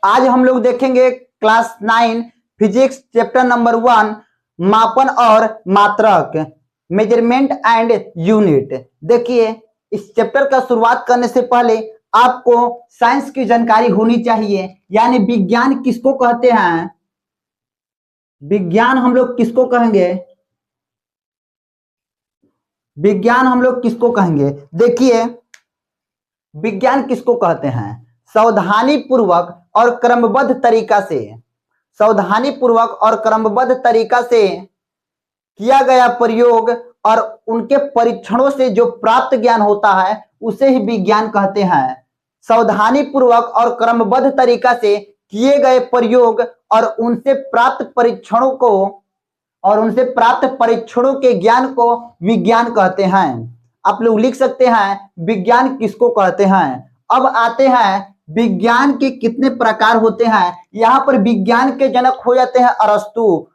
आज हम लोग देखेंगे क्लास 9 फिजिक्स चैप्टर नंबर 1 मापन और मात्रक, मेजरमेंट एंड यूनिट। देखिए, इस चैप्टर का शुरुआत करने से पहले आपको साइंस की जानकारी होनी चाहिए, यानी विज्ञान किसको कहते हैं। विज्ञान हम लोग किसको कहेंगे? विज्ञान हम लोग किसको कहेंगे? देखिए, विज्ञान किसको कहते हैं? सावधानी पूर्वक और क्रमबद्ध तरीका से, सावधानी पूर्वक और क्रमबद्ध तरीका से किया गया प्रयोग और उनके परीक्षणों से जो प्राप्त ज्ञान होता है उसे ही विज्ञान कहते हैं। सावधानी पूर्वक और क्रमबद्ध तरीका से किए गए प्रयोग और उनसे प्राप्त परीक्षणों के ज्ञान को विज्ञान कहते हैं। आप लोग लिख सकते हैं विज्ञान किसको कहते हैं। अब आते हैं विज्ञान के कितने प्रकार होते हैं। यहाँ पर विज्ञान के जनक हो जाते हैं अरस्तु,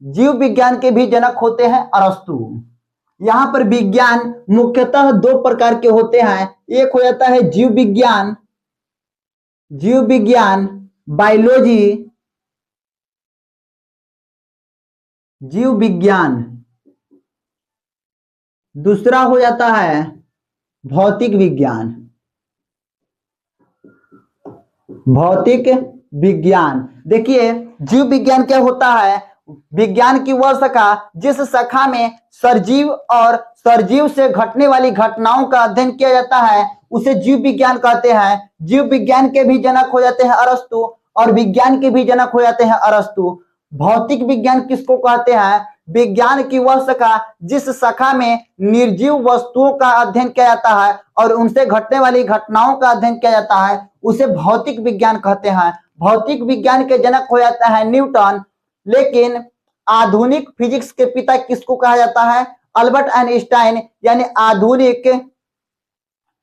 जीव विज्ञान के भी जनक होते हैं अरस्तु। यहाँ पर विज्ञान मुख्यतः दो प्रकार के होते हैं। एक हो जाता है जीव विज्ञान बायोलॉजी, जीव विज्ञान। दूसरा हो जाता है भौतिक विज्ञान, भौतिक विज्ञान। देखिए, जीव विज्ञान क्या होता है? विज्ञान की वह शाखा जिस शाखा में सजीव और सजीव से घटने वाली घटनाओं का अध्ययन किया जाता है उसे जीव विज्ञान कहते हैं। जीव विज्ञान के भी जनक हो जाते हैं अरस्तु और विज्ञान के भी जनक हो जाते हैं अरस्तु। भौतिक विज्ञान किसको कहते हैं? विज्ञान की वह शाखा जिस शाखा में निर्जीव वस्तुओं का अध्ययन किया जाता है और उनसे घटने वाली घटनाओं का अध्ययन किया जाता है उसे भौतिक विज्ञान कहते हैं। भौतिक विज्ञान के जनक हो जाता है न्यूटन। लेकिन आधुनिक फिजिक्स के पिता किसको कहा जाता है? अल्बर्ट आइंस्टाइन, यानी आधुनिक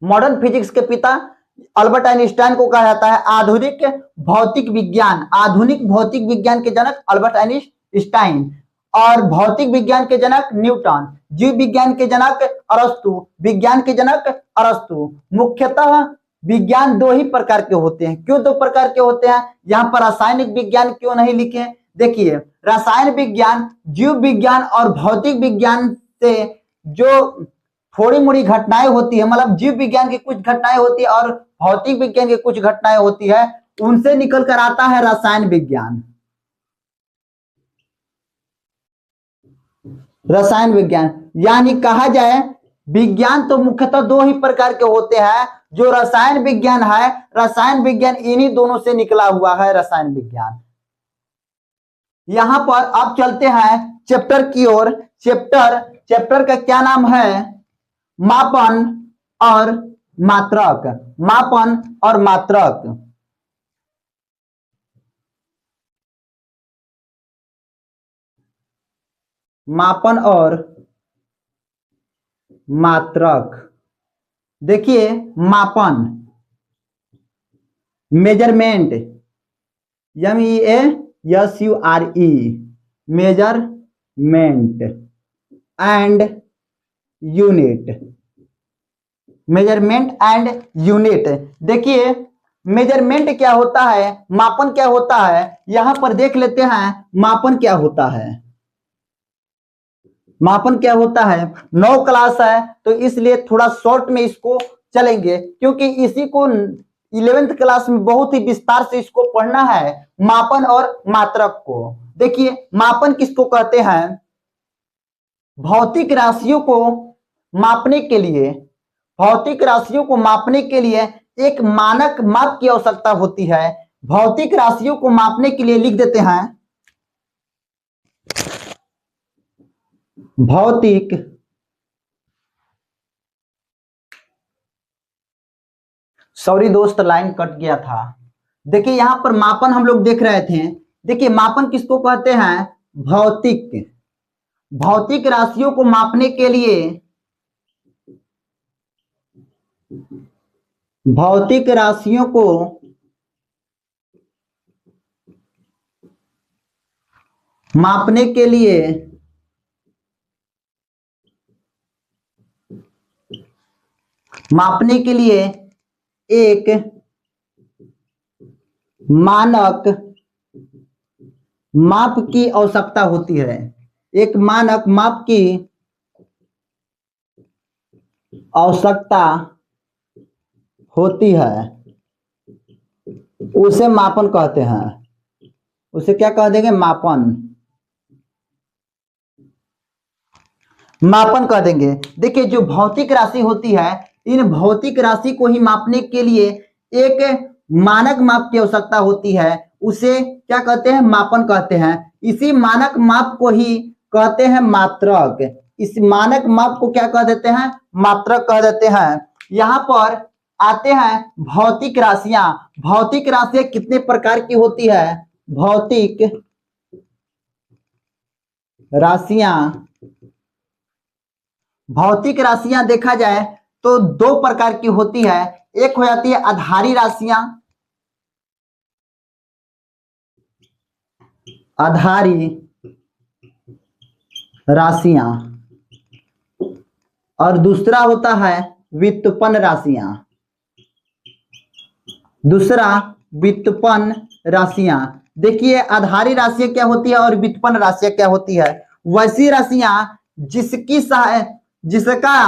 मॉडर्न फिजिक्स के पिता अल्बर्ट आइंस्टाइन को कहा जाता है आधुनिक भौतिक विज्ञान। आधुनिक भौतिक विज्ञान के जनक अल्बर्ट आइंस्टाइन और भौतिक विज्ञान के जनक न्यूटन। जीव विज्ञान के जनक अरस्तु, विज्ञान के जनक अरस्तु। मुख्यतः विज्ञान दो ही प्रकार के होते हैं। क्यों दो प्रकार के होते हैं? यहाँ पर रासायनिक विज्ञान क्यों नहीं लिखे? देखिए, रसायन विज्ञान जीव विज्ञान और भौतिक विज्ञान से जो थोड़ी मोड़ी घटनाएं होती है, मतलब जीव विज्ञान की कुछ घटनाएं होती है और भौतिक विज्ञान की कुछ घटनाएं होती है, उनसे निकल कर आता है रसायन विज्ञान। रसायन विज्ञान यानी कहा जाए विज्ञान तो मुख्यतः दो ही प्रकार के होते हैं। जो रसायन विज्ञान है, रसायन विज्ञान इन्हीं दोनों से निकला हुआ है रसायन विज्ञान। यहां पर अब चलते हैं चैप्टर की ओर। चैप्टर का क्या नाम है? मापन और मात्रक। मापन और मात्रक। मापन और मात्रक। देखिए, मापन measurement, MEASURE, measurement and unit. Measurement and unit. देखिए, मेजरमेंट क्या होता है, मापन क्या होता है, यहां पर देख लेते हैं मापन क्या होता है। मापन क्या होता है? 9 क्लास है तो इसलिए थोड़ा शॉर्ट में इसको चलेंगे, क्योंकि इसी को 11th क्लास में बहुत ही विस्तार से इसको पढ़ना है, मापन और मात्रक को। देखिए, मापन किसको कहते हैं? भौतिक राशियों को मापने के लिए, भौतिक राशियों को मापने के लिए एक मानक माप की आवश्यकता होती है। भौतिक राशियों को मापने के लिए लिख देते हैं भौतिक सॉरी दोस्त, लाइन कट गया था। देखिए, यहां पर मापन हम लोग देख रहे थे। देखिए, मापन किसको कहते हैं? भौतिक भौतिक राशियों को मापने के लिए, भौतिक राशियों को मापने के लिए एक मानक माप की आवश्यकता होती है। एक मानक माप की आवश्यकता होती है, उसे मापन कहते हैं। उसे क्या कह देंगे? मापन, मापन कह देंगे। देखिए जो भौतिक राशि होती है, इन भौतिक राशि को ही मापने के लिए एक मानक माप की आवश्यकता होती है, उसे क्या कहते हैं? मापन कहते हैं। इसी मानक माप को ही कहते हैं मात्रक। इस मानक माप को क्या कह देते हैं? मात्रक कह देते हैं। यहाँ पर आते हैं भौतिक राशियां। भौतिक राशियां कितने प्रकार की होती है? भौतिक राशियां, भौतिक राशियां देखा जाए तो दो प्रकार की होती है। एक हो जाती है आधारी राशियां, आधारी राशियां, और दूसरा होता है व्युत्पन्न राशियां। दूसरा व्युत्पन्न राशियां। देखिए आधारी राशियां क्या होती है और व्युत्पन्न राशियां क्या होती है? वैसी राशियां जिसका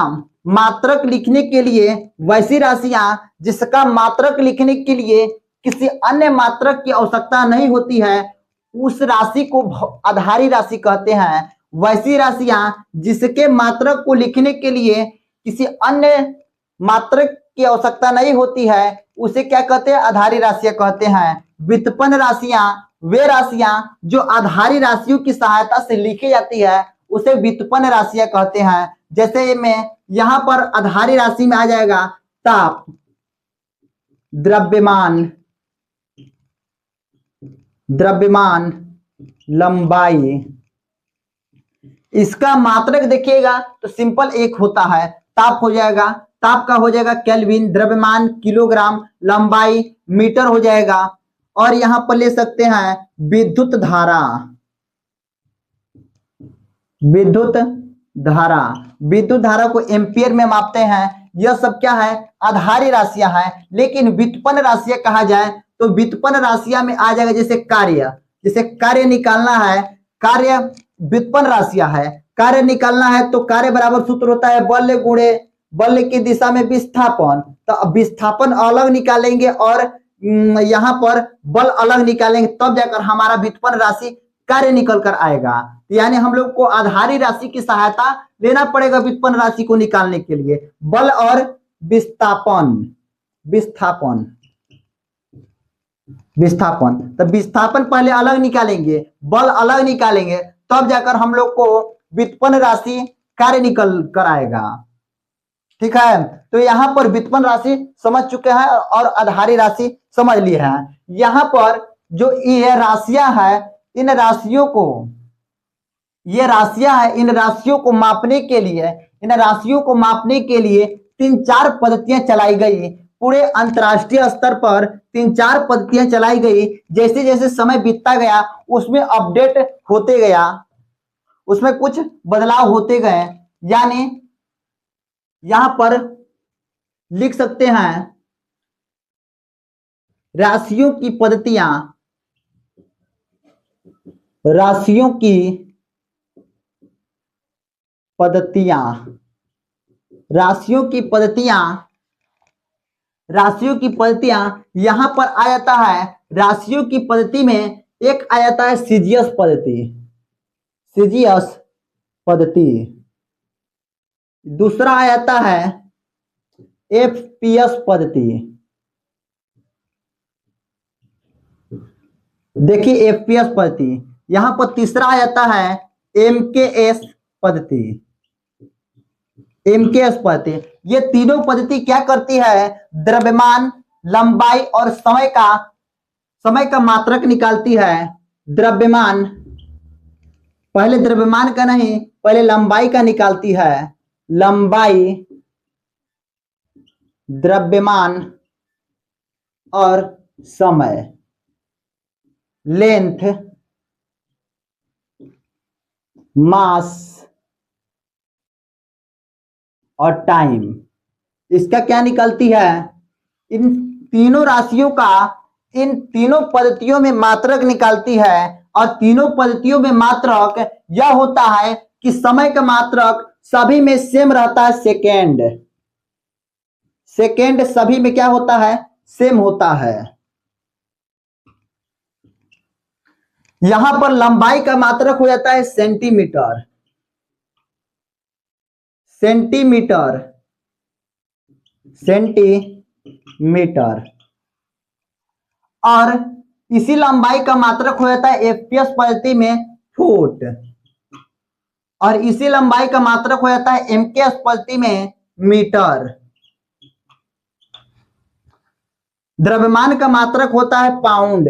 मात्रक लिखने के लिए, वैसी राशियां जिसका मात्रक लिखने के लिए किसी अन्य मात्रक की आवश्यकता नहीं होती है, उस राशि को आधारी राशि कहते हैं। वैसी राशियां जिसके मात्रक को लिखने के लिए किसी अन्य मात्रक की आवश्यकता नहीं होती है, उसे क्या कहते हैं? आधारी राशियां कहते हैं। व्युत्पन्न राशियां वे राशियां जो आधारी राशियों की सहायता से लिखी जाती है, उसे व्युत्पन्न राशियां कहते हैं। जैसे में यहां पर आधारी राशि में आ जाएगा ताप, द्रव्यमान, द्रव्यमान, लंबाई। इसका मात्रक देखिएगा तो सिंपल एक होता है, ताप हो जाएगा, ताप का हो जाएगा केल्विन, द्रव्यमान किलोग्राम, लंबाई मीटर हो जाएगा। और यहां पर ले सकते हैं विद्युत धारा, विद्युत धारा, विद्युत धारा को एम्पियर में मापते हैं। यह सब क्या है? आधारी राशियां हैं। लेकिन व्युत्पन्न राशियां कहा जाए तो व्युत्पन्न राशियां में आ जाएगा जैसे कार्य, जैसे कार्य निकालना है, कार्य व्युत्पन्न राशियां है। कार्य निकालना है तो कार्य बराबर सूत्र होता है बल गुणे बल की दिशा में विस्थापन। तो विस्थापन अलग निकालेंगे और यहाँ पर बल अलग निकालेंगे, तब जाकर हमारा व्युत्पन्न राशि कार्य निकल कर आएगा। यानी हम लोग को आधारी राशि की सहायता लेना पड़ेगा व्युत्पन्न राशि को निकालने के लिए। बल और विस्थापन, विस्थापन, विस्थापन, तो विस्थापन पहले अलग निकालेंगे, बल अलग निकालेंगे, तब जाकर हम लोग को व्युत्पन्न राशि कार्य निकल कर आएगा। ठीक है, तो यहां पर व्युत्पन्न राशि समझ चुके हैं और आधारी राशि समझ लिए हैं। यहां पर जो ये राशियां है, इन राशियों को, ये राशियां है, इन राशियों को मापने के लिए, इन राशियों को मापने के लिए 3-4 पद्धतियां चलाई गई। पूरे अंतरराष्ट्रीय स्तर पर 3-4 पद्धतियां चलाई गई। जैसे जैसे समय बीतता गया उसमें अपडेट होते गया, उसमें कुछ बदलाव होते गए। यानी यहां पर लिख सकते हैं राशियों की पद्धतियां, राशियों की पद्धतियां, राशियों की पद्धतियां, राशियों की पद्धतियां यहां पर आ जाता है। राशियों की पद्धति में एक आ जाता है सीजीएस पद्धति, सीजीएस पद्धति। दूसरा आ जाता है एफपीएस पद्धति। देखिए एफपीएस पद्धति। यहां पर तीसरा आ जाता है एमकेएस पद्धति, एमकेएस पद्धति। ये तीनों पद्धति क्या करती है? द्रव्यमान, लंबाई और समय का मात्रक निकालती है। द्रव्यमान, पहले द्रव्यमान का नहीं, पहले लंबाई का निकालती है। लंबाई, द्रव्यमान और समय, लेंथ, मास और टाइम। इसका क्या निकलती है? इन तीनों राशियों का इन तीनों पद्धतियों में मात्रक निकालती है, और तीनों पद्धतियों में मात्रक यह होता है कि समय का मात्रक सभी में सेम रहता है, सेकेंड। सेकेंड सभी में क्या होता है, सेम होता है। यहां पर लंबाई का मात्रक हो जाता है सेंटीमीटर। Centimetre, centimetre. और इसी लंबाई का मात्रक हो जाता है एफपीएस पद्धति में फुट, और इसी लंबाई का मात्रक हो जाता है एमकेएस पद्धति में मीटर। द्रव्यमान का मात्रक होता है पाउंड।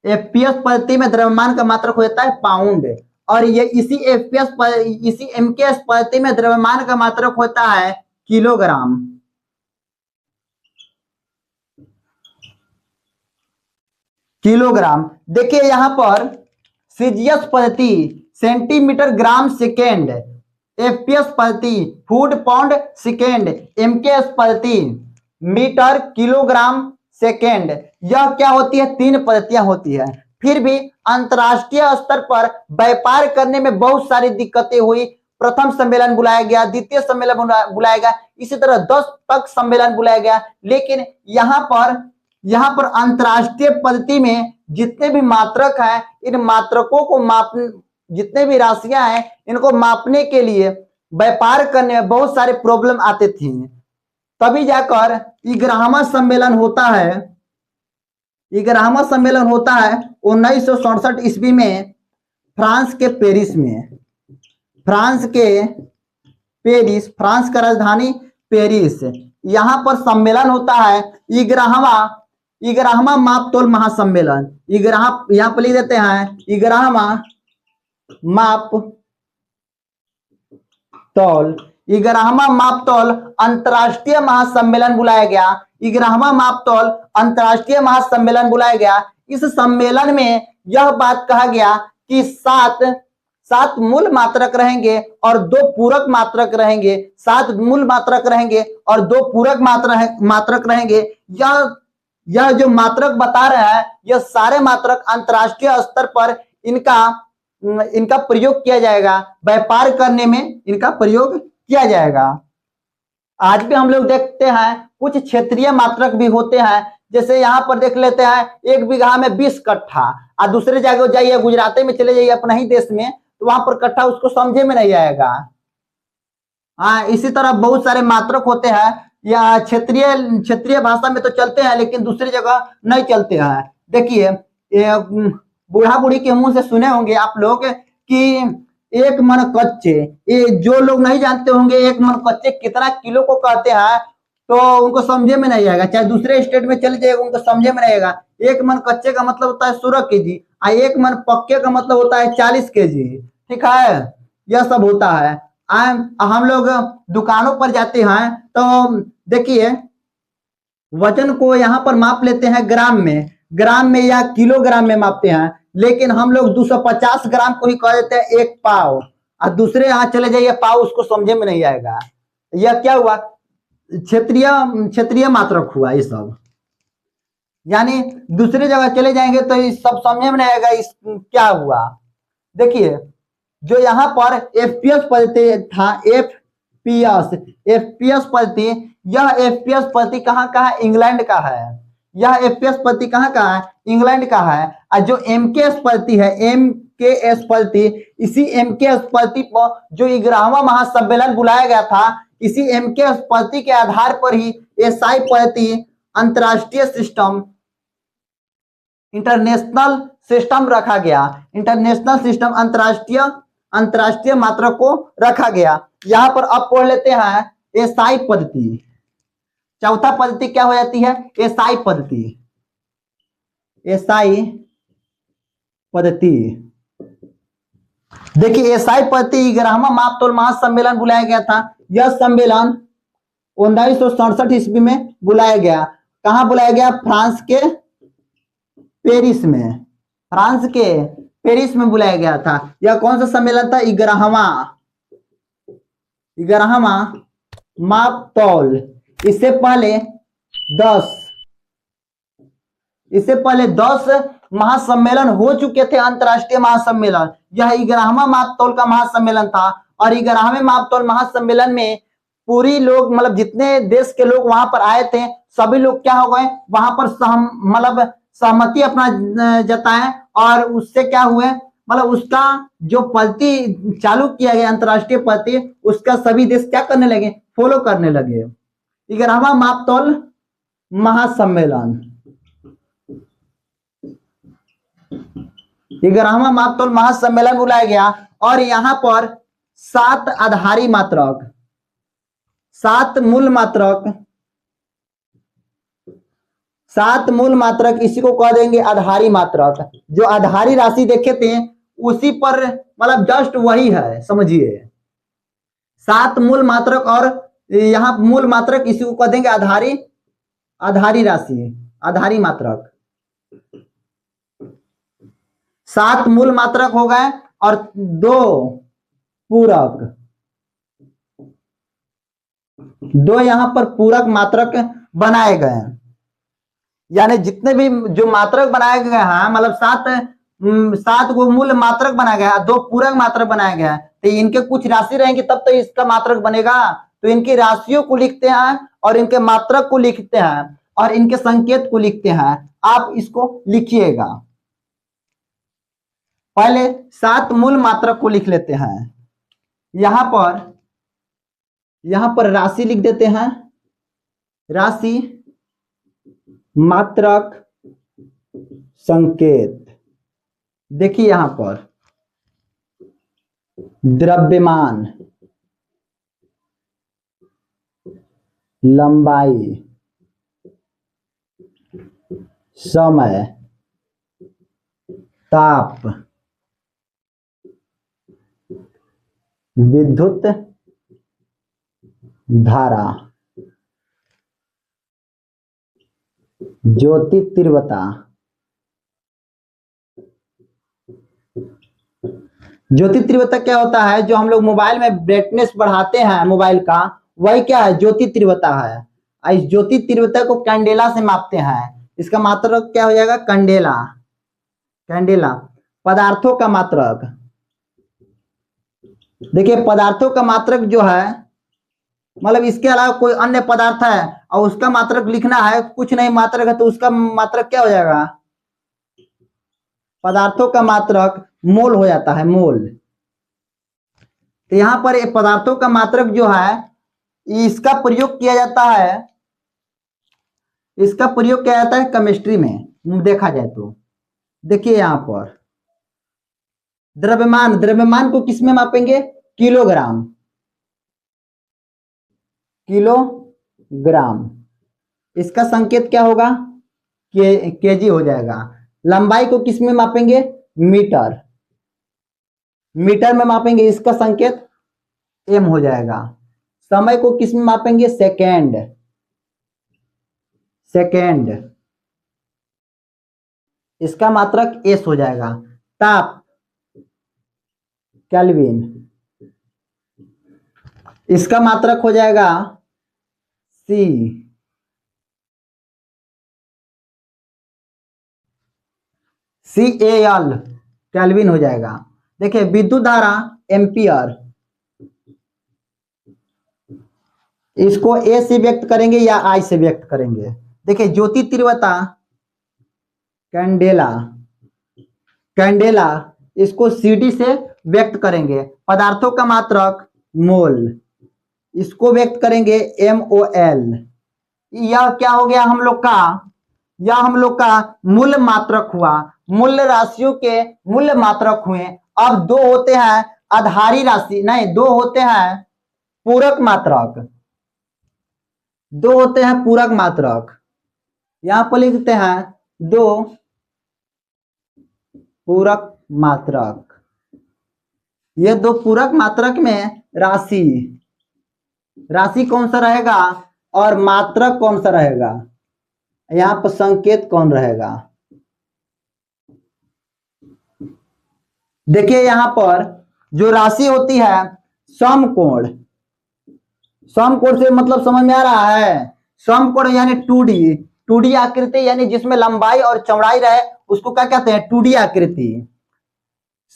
एफपीएस पद्धति में द्रव्यमान का मात्रक हो जाता है पाउंड, और ये इसी एमकेएस पद्धति में द्रव्यमान का मात्रक होता है किलोग्राम। किलोग्राम। देखिए यहां पर सीजीएस पद्धति सेंटीमीटर ग्राम सेकेंड, एफपीएस पद्धति फुट पाउंड सेकेंड, एमकेएस पद्धति मीटर किलोग्राम सेकेंड। यह क्या होती है, तीन पद्धतियां होती है। फिर भी अंतरराष्ट्रीय स्तर पर व्यापार करने में बहुत सारी दिक्कतें हुई। प्रथम सम्मेलन बुलाया गया, द्वितीय सम्मेलन बुलाया गया, इसी तरह 10 तक सम्मेलन बुलाया गया। लेकिन यहाँ पर अंतरराष्ट्रीय पद्धति में जितने भी मात्रक हैं, इन मात्रकों को जितने भी राशियां हैं, इनको मापने के लिए व्यापार करने में बहुत सारे प्रॉब्लम आते थे। तभी जाकर 11वां सम्मेलन होता है। 11वां सम्मेलन होता है 1967 ईस्वी में फ्रांस के पेरिस में। फ्रांस का राजधानी पेरिस। यहां पर सम्मेलन होता है 11वां मापतोल महासम्मेलन। यहां पर लिख देते हैं 11वां मापतोल अंतरराष्ट्रीय महासम्मेलन बुलाया गया। 11वां मापतोल अंतरराष्ट्रीय महासम्मेलन बुलाया गया। इस सम्मेलन में यह बात कहा गया कि सात मूल मात्रक रहेंगे और 2 पूरक मात्रक रहेंगे। 7 मूल मात्रक रहेंगे और 2 पूरक मात्रक रहेंगे। यह जो मात्रक बता रहा है, यह सारे मात्रक अंतरराष्ट्रीय स्तर पर इनका प्रयोग किया जाएगा। व्यापार करने में इनका प्रयोग किया जाएगा। आज भी हम लोग देखते हैं कुछ क्षेत्रीय मात्रक भी होते हैं। जैसे यहाँ पर देख लेते हैं 1 बीघा में 20 कट्ठा, और दूसरे जगह जाइए, गुजरात में चले जाइए अपना ही देश में, तो वहां पर कट्ठा उसको समझे में नहीं आएगा। हाँ, इसी तरह बहुत सारे मात्रक होते हैं। या क्षेत्रीय भाषा में तो चलते हैं, लेकिन दूसरी जगह नहीं चलते हैं। देखिए बूढ़ा बूढ़ी के मुंह से सुने होंगे आप लोग कि 1 मन कच्चे। ये जो लोग नहीं जानते होंगे 1 मन कच्चे कितना किलो को कहते हैं, तो उनको समझे में नहीं आएगा। चाहे दूसरे स्टेट में चले जाएगा, उनको समझे में नहीं आएगा। 1 मन कच्चे का मतलब होता है 16 केजी, और 1 मन पक्के का मतलब होता है 40 केजी। ठीक है, यह सब होता है। हम लोग दुकानों पर जाते हैं तो देखिए वजन को यहाँ पर माप लेते हैं ग्राम में या किलोग्राम में मापते हैं। लेकिन हम लोग 250 ग्राम को ही कह देते हैं 1 पाव, और दूसरे यहाँ चले जाइए पाव, उसको समझे में नहीं आएगा। यह क्या हुआ, क्षेत्रीय मात्रक हुआ ये सब। यानी दूसरी जगह चले जाएंगे तो ये सब समझे में नहीं आएगा क्या हुआ। देखिए जो यहाँ पर एफपीएस पद्धति था, एफपीएस पद्धति, यह एफपीएस पद्धति कहाँ का है, इंग्लैंड का है। यह एफपीएस पद्धति कहाँ का है, इंग्लैंड का है। और जो एमकेएस पद्धति है, एमकेएस पद्धति, इसी एमकेएस पद्धति पर जो 11वां महासम्मेलन बुलाया गया था, इसी एमकेएस पद्धति के आधार पर ही एसआई पद्धति अंतरराष्ट्रीय सिस्टम, इंटरनेशनल सिस्टम रखा गया। इंटरनेशनल सिस्टम अंतरराष्ट्रीय मात्रक को रखा गया। यहां पर अब पढ़ लेते हैं एसआई पद्धति। चौथा पद्धति क्या हो जाती है, एसआई पद्धति। एसआई पद्धति देखिए, एसआई पद्धति 11वां मापतोल महासम्मेलन बुलाया गया था। यह सम्मेलन 1967 ईस्वी में बुलाया गया। कहां बुलाया गया, फ्रांस के पेरिस में। फ्रांस के पेरिस में बुलाया गया था। यह कौन सा सम्मेलन था, 11वां मापतौल। इससे पहले 10 इससे पहले 10 महासम्मेलन हो चुके थे, अंतरराष्ट्रीय महासम्मेलन। यह 11वां मापतौल का महासम्मेलन था और 11वें मापतौल महासम्मेलन में पूरी लोग मतलब जितने देश के लोग वहां पर आए थे सभी लोग क्या हो गए, वहां पर मतलब सहमति अपना जताए और उससे क्या हुए, मतलब उसका जो पद्धति चालू किया गया अंतरराष्ट्रीय पद्धति, उसका सभी देश क्या करने लगे, फॉलो करने लगे। 11वां मापतौल महासम्मेलन, 11वां मापतौल महासम्मेलन बुलाया गया और यहाँ पर 7 आधारी मात्रक, 7 मूल मात्रक, 7 मूल मात्रक, इसी को कह देंगे आधारी मात्रक। जो आधारी राशि देखे थे उसी पर मतलब जस्ट वही है, समझिए 7 मूल मात्रक और यहाँ मूल मात्रक, इसी को कह देंगे आधारी राशि, आधारी मात्रक। 7 मूल मात्रक हो गए और 2 पूरक, 2 यहां पर पूरक मात्रक बनाए गए। यानी जितने भी जो मात्रक बनाए गए हैं, मतलब 7 को मूल मात्रक बनाया गया, 2 पूरक मात्रक बनाया गया, तो इनके कुछ राशि रहेंगी तब तो इसका मात्रक बनेगा। तो इनकी राशियों को लिखते हैं और इनके मात्रक को लिखते हैं और इनके संकेत को लिखते हैं। आप इसको लिखिएगा, पहले 7 मूल मात्रक को लिख लेते हैं। यहां पर राशि लिख देते हैं, राशि, मात्रक, संकेत। देखिए यहां पर द्रव्यमान, लंबाई, समय, ताप, विद्युत धारा, ज्योति तीव्रता। ज्योति तीव्रता क्या होता है, जो हम लोग मोबाइल में ब्राइटनेस बढ़ाते हैं मोबाइल का, वही क्या है, ज्योति तीव्रता है। इस ज्योति तीव्रता को कैंडेला से मापते हैं। इसका मात्रक क्या हो जाएगा, कैंडेला। कैंडेला पदार्थों का मात्रक। देखिए पदार्थों का मात्रक जो है, मतलब इसके अलावा कोई अन्य पदार्थ है और उसका मात्रक लिखना है, कुछ नहीं मात्रक है तो उसका मात्रक क्या हो जाएगा, पदार्थों का मात्रक मोल हो जाता है, मोल। तो यहां पर एक पदार्थों का मात्रक जो है, इसका प्रयोग किया जाता है, इसका प्रयोग किया जाता है केमिस्ट्री में देखा जाए तो। देखिए यहां पर द्रव्यमान, द्रव्यमान को किस में मापेंगे, किलोग्राम, किलोग्राम। इसका संकेत क्या होगा, केजी हो जाएगा। लंबाई को किस में मापेंगे, मीटर, मीटर में मापेंगे, इसका संकेत एम हो जाएगा। समय को किस में मापेंगे, सेकेंड, सेकेंड, इसका मात्रक एस हो जाएगा। ताप, केल्विन, इसका मात्रक हो जाएगा सी, CAL, केल्विन हो जाएगा। देखिए विद्युत धारा, एम्पियर, इसको ए से व्यक्त करेंगे या आई से व्यक्त करेंगे। देखिए ज्योति तीव्रता, कैंडेला, कैंडेला, इसको CD से व्यक्त करेंगे। पदार्थों का मात्रक मोल, इसको व्यक्त करेंगे MOL। यह क्या हो गया हम लोग का, यह हम लोग का मूल मात्रक हुआ, मूल्य राशियों के मूल्य मात्रक हुए। अब 2 होते हैं आधारी राशि, नहीं 2 होते हैं पूरक मात्रक, 2 होते हैं पूरक मात्रक। यहां पर लिखते हैं 2 पूरक मात्रक। ये 2 पूरक मात्रक में राशि, राशि कौन सा रहेगा और मात्रक कौन सा रहेगा, यहां पर संकेत कौन रहेगा। देखिए यहां पर जो राशि होती है समकोण, समकोण से मतलब समझ में आ रहा है, समकोण यानी 2D, 2D आकृति यानी जिसमें लंबाई और चौड़ाई रहे उसको क्या कहते हैं, 2D आकृति।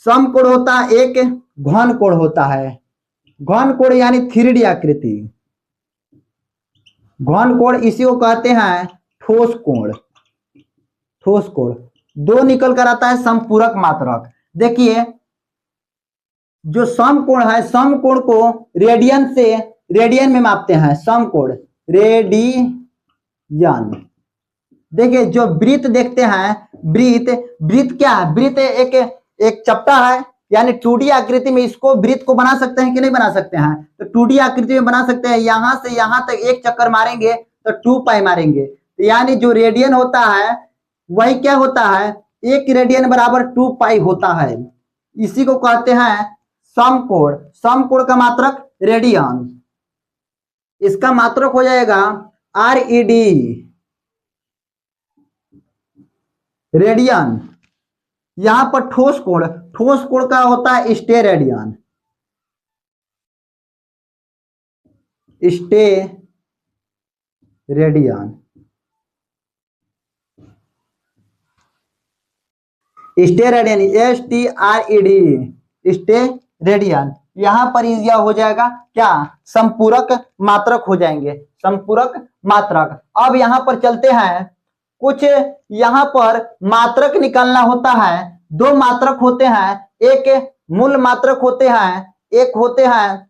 समकोण होता है एक, घन कोण होता है, घन कोण यानी 3D आकृति। घन कोण इसी को कहते हैं ठोस कोण। ठोस कोण दो निकल कर आता है समपूरक मात्रक। देखिए जो समकोण है, समकोण को रेडियन में मापते हैं, समकोण रेडियन। देखिए जो वृत्त देखते हैं, वृत्त क्या है, वृत्त एक चपटा है, यानी 2D आकृति में इसको वृत्त को बना सकते हैं कि नहीं बना सकते हैं, तो 2D आकृति में बना सकते हैं। यहां से यहां तक एक चक्कर मारेंगे तो 2 पाई मारेंगे, यानी जो रेडियन होता है वही क्या होता है, 1 रेडियन बराबर 2 पाई होता है। इसी को कहते हैं समकोण। समकोण का मात्रक रेडियन, इसका मात्रक हो जाएगा RED, रेडियन। यहां पर ठोस कोण का होता है steradian, steradian. Steradian STRED, steradian. यहां पर यह हो जाएगा क्या, संपूरक मात्रक हो जाएंगे, संपूरक मात्रक। अब यहां पर चलते हैं, कुछ यहां पर मात्रक निकालना होता है। 2 मात्रक होते हैं, एक मूल मात्रक होते हैं, एक होते हैं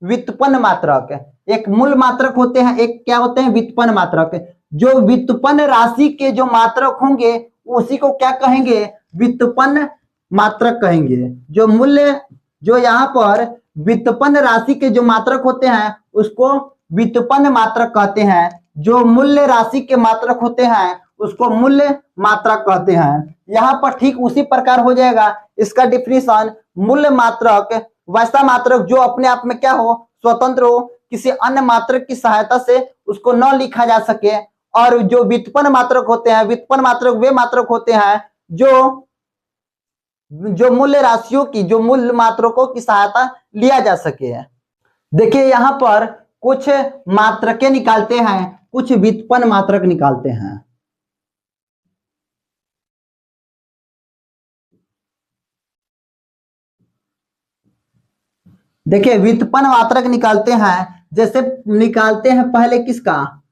व्युत्पन्न मात्रक। एक मूल मात्रक होते हैं, एक क्या होते हैं, व्युत्पन्न मात्रक। जो व्युत्पन्न राशि के जो मात्रक होंगे उसी को क्या कहेंगे, व्युत्पन्न मात्रक कहेंगे। जो मूल्य, जो यहाँ पर व्युत्पन्न राशि के जो मात्रक होते हैं उसको व्युत्पन्न मात्रक कहते हैं। जो मूल्य राशि के मात्रक होते हैं उसको मूल्य मात्रक कहते हैं। यहाँ पर ठीक उसी प्रकार हो जाएगा इसका डिफिनीशन। मूल्य मात्रक वैसा मात्रक जो अपने आप में क्या हो, स्वतंत्र हो, किसी अन्य मात्रक की सहायता से उसको न लिखा जा सके। और जो व्युत्पन्न मात्रक होते हैं, व्युत्पन्न मात्रक वे मात्रक होते हैं जो मूल्य राशियों की, जो मूल मात्रकों की सहायता लिया जा सके। देखिए यहाँ पर कुछ मात्रकें निकालते हैं, कुछ व्युत्पन्न मात्रक निकालते हैं। देखिए व्युत्पन्न मात्रक निकालते हैं, जैसे निकालते हैं पहले किसका,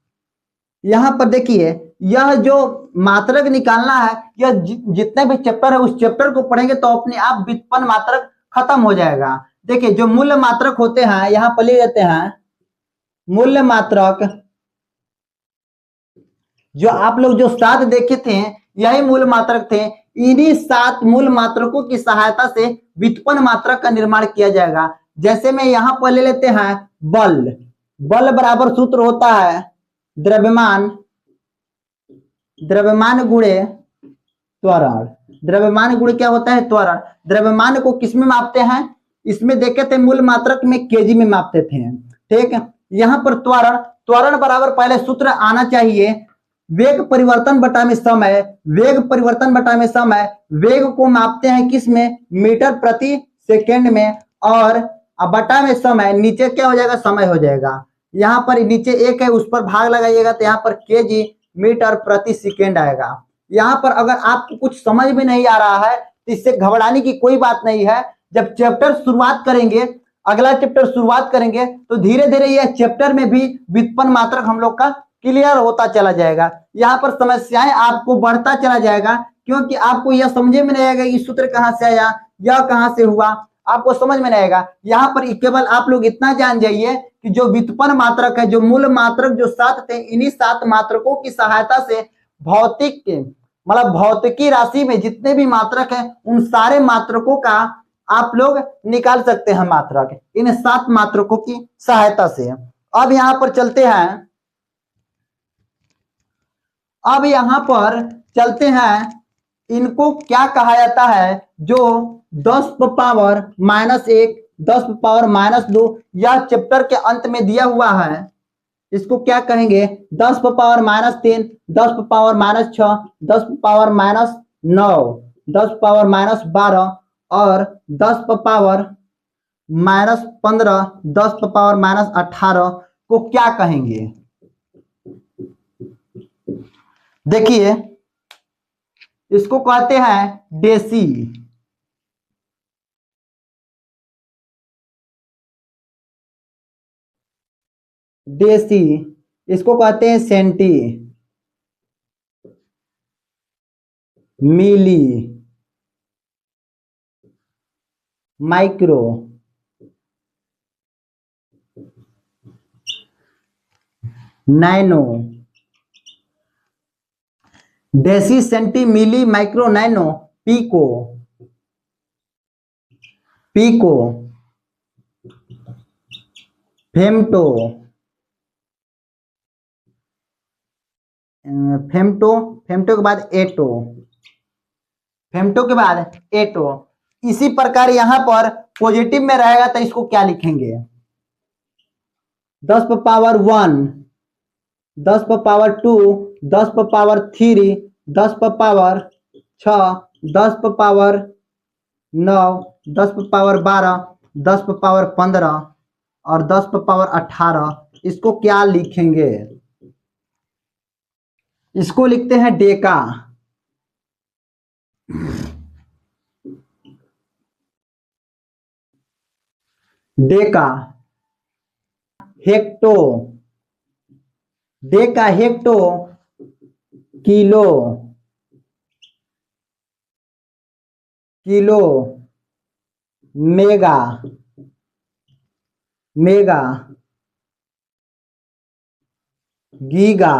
यहां पर देखिए यह जो मात्रक निकालना है, यह जितने भी चैप्टर है उस चैप्टर को पढ़ेंगे तो अपने आप व्युत्पन्न मात्रक खत्म हो जाएगा। देखिए जो मूल्य मात्रक होते हैं यहां पर ले लेते हैं, मूल्य मात्रक जो आप लोग जो 7 देखे थे यही मूल मात्रक थे। इन्हीं 7 मूल मात्रकों की सहायता से व्युत्पन्न मात्रक का निर्माण किया जाएगा। जैसे में यहां पर ले लेते हैं बल। बल बराबर सूत्र होता है द्रव्यमान गुणे त्वरण। द्रव्यमान गुण क्या होता है, त्वरण। द्रव्यमान को किसमें मापते हैं, इसमें देखे थे मूल मात्रक में केजी में मापते थे, ठीक है। यहाँ पर त्वरण बराबर पहले सूत्र आना चाहिए, वेग परिवर्तन बटा में समय। वेग परिवर्तन बटा में समय, वेग को मापते हैं किस में, मीटर प्रति सेकेंड में, और बटा में समय, नीचे क्या हो जाएगा, समय हो जाएगा। यहाँ पर नीचे 1 है उस पर भाग लगाइएगा तो यहाँ पर केजी मीटर प्रति सेकेंड आएगा। यहाँ पर अगर आपको कुछ समझ में नहीं आ रहा है तो इससे घबराने की कोई बात नहीं है। जब चैप्टर शुरुआत करेंगे, अगला चैप्टर शुरुआत करेंगे तो धीरे धीरे यह चैप्टर में भी व्युत्पन्न मात्रक हम लोग का क्लियर होता चला जाएगा। यहाँ पर समस्याएं आपको बढ़ता चला जाएगा, क्योंकि आपको यह समझे में नहीं आएगा ये सूत्र कहाँ से आया, यह कहाँ से हुआ, आपको समझ में नहीं आएगा। यहाँ पर केवल आप लोग इतना जान जाइए कि जो व्युत्पन्न मात्रक है, जो मूल मात्रक जो 7 थे, इन्हीं 7 मात्रकों की सहायता से भौतिकी राशि में जितने भी मात्रक हैं उन सारे मात्रकों का आप लोग निकाल सकते हैं मात्रक, इन 7 मात्रकों की सहायता से। अब यहाँ पर चलते हैं, अब यहाँ पर चलते हैं, इनको क्या कहा जाता है, जो 10 पावर -1, 10 पावर -2 यह चैप्टर के अंत में दिया हुआ है, इसको क्या कहेंगे, 10 पावर -3, 10 पावर -6, 10 पावर -9, 10 पावर -12 और 10 पावर -15, 10 पावर -18 को क्या कहेंगे। देखिए इसको कहते हैं डेसी, डेसी, इसको कहते हैं centi, milli, micro, nano, deci, centi, milli, micro, nano, pico, pico, femto, femto, femto के बाद एटो, फेम्टो के बाद एटो। इसी प्रकार यहां पर पॉजिटिव में रहेगा तो इसको क्या लिखेंगे? 10 पर पावर 1, 10 पर पावर 2, 10 पर पावर 3, 10 पर पावर 6, 10 पर पावर 9, 10 पर पावर 12, 10 पर पावर 15 और 10 पर पावर 18। इसको क्या लिखेंगे? इसको लिखते हैं deca, deca, hecto, deca hecto, kilo, kilo, mega, mega, giga,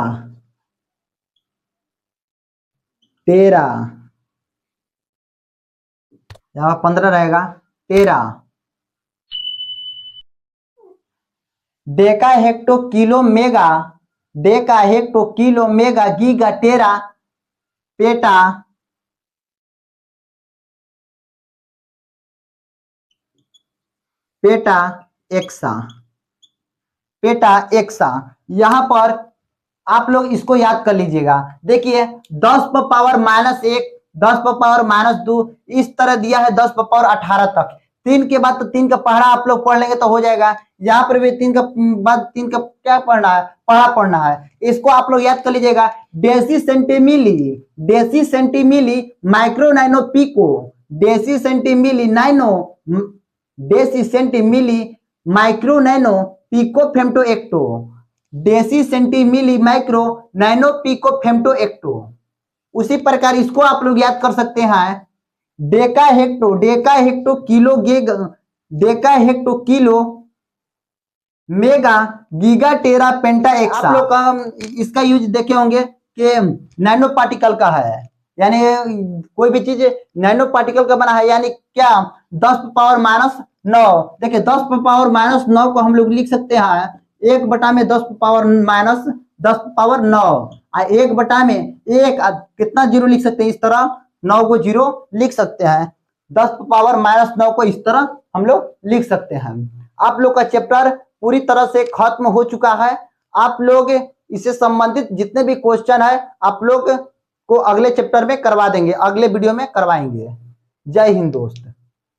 tera, यहां 15 रहेगा, tera, deca hecto kilo mega, deca hecto kilo mega giga tera peta, peta exa, peta exa. यहां पर आप लोग इसको याद कर लीजिएगा। देखिए 10 पर पावर -1, 10 पर पावर -2 इस तरह दिया है 10 पर पावर 18 तक। 3 के बाद तो 3 का पहाड़ा आप लोग पढ़ लेंगे तो हो जाएगा। यहाँ पर भी 3 का बाद 3 का क्या पढ़ना है? पहाड़ा पढ़ना है। इसको आप लोग याद कर लीजिएगा। Deci centi milli, deci centi milli, micro, nano, pico, deci centi milli, nano, deci centi milli, micro, nano, pico, femto, atto, deci centi milli, micro, nano, pico, femto, atto. उसी प्रकार इसको आप लोग याद कर सकते हैं। Deca hecto, deca hecto kilo giga, deca hecto kilo mega giga tera penta exa. आप लोग का इसका यूज देखे होंगे कि नैनो पार्टिकल का है, यानी कोई भी चीज नैनो पार्टिकल का बना है, यानी क्या 10 पावर -9। देखिए 10 पावर -9 को हम लोग लिख सकते हैं 1/10 पावर -10 पावर 9, और 1/1 कितना जीरो लिख सकते हैं? इस तरह 9 को जीरो लिख सकते हैं। 10 पावर -9 को इस तरह हम लोग लिख सकते हैं। आप लोग का चैप्टर पूरी तरह से खत्म हो चुका है। आप लोग इससे संबंधित जितने भी क्वेश्चन है आप लोग को अगले चैप्टर में करवा देंगे, अगले वीडियो में करवाएंगे। जय हिंद दोस्त।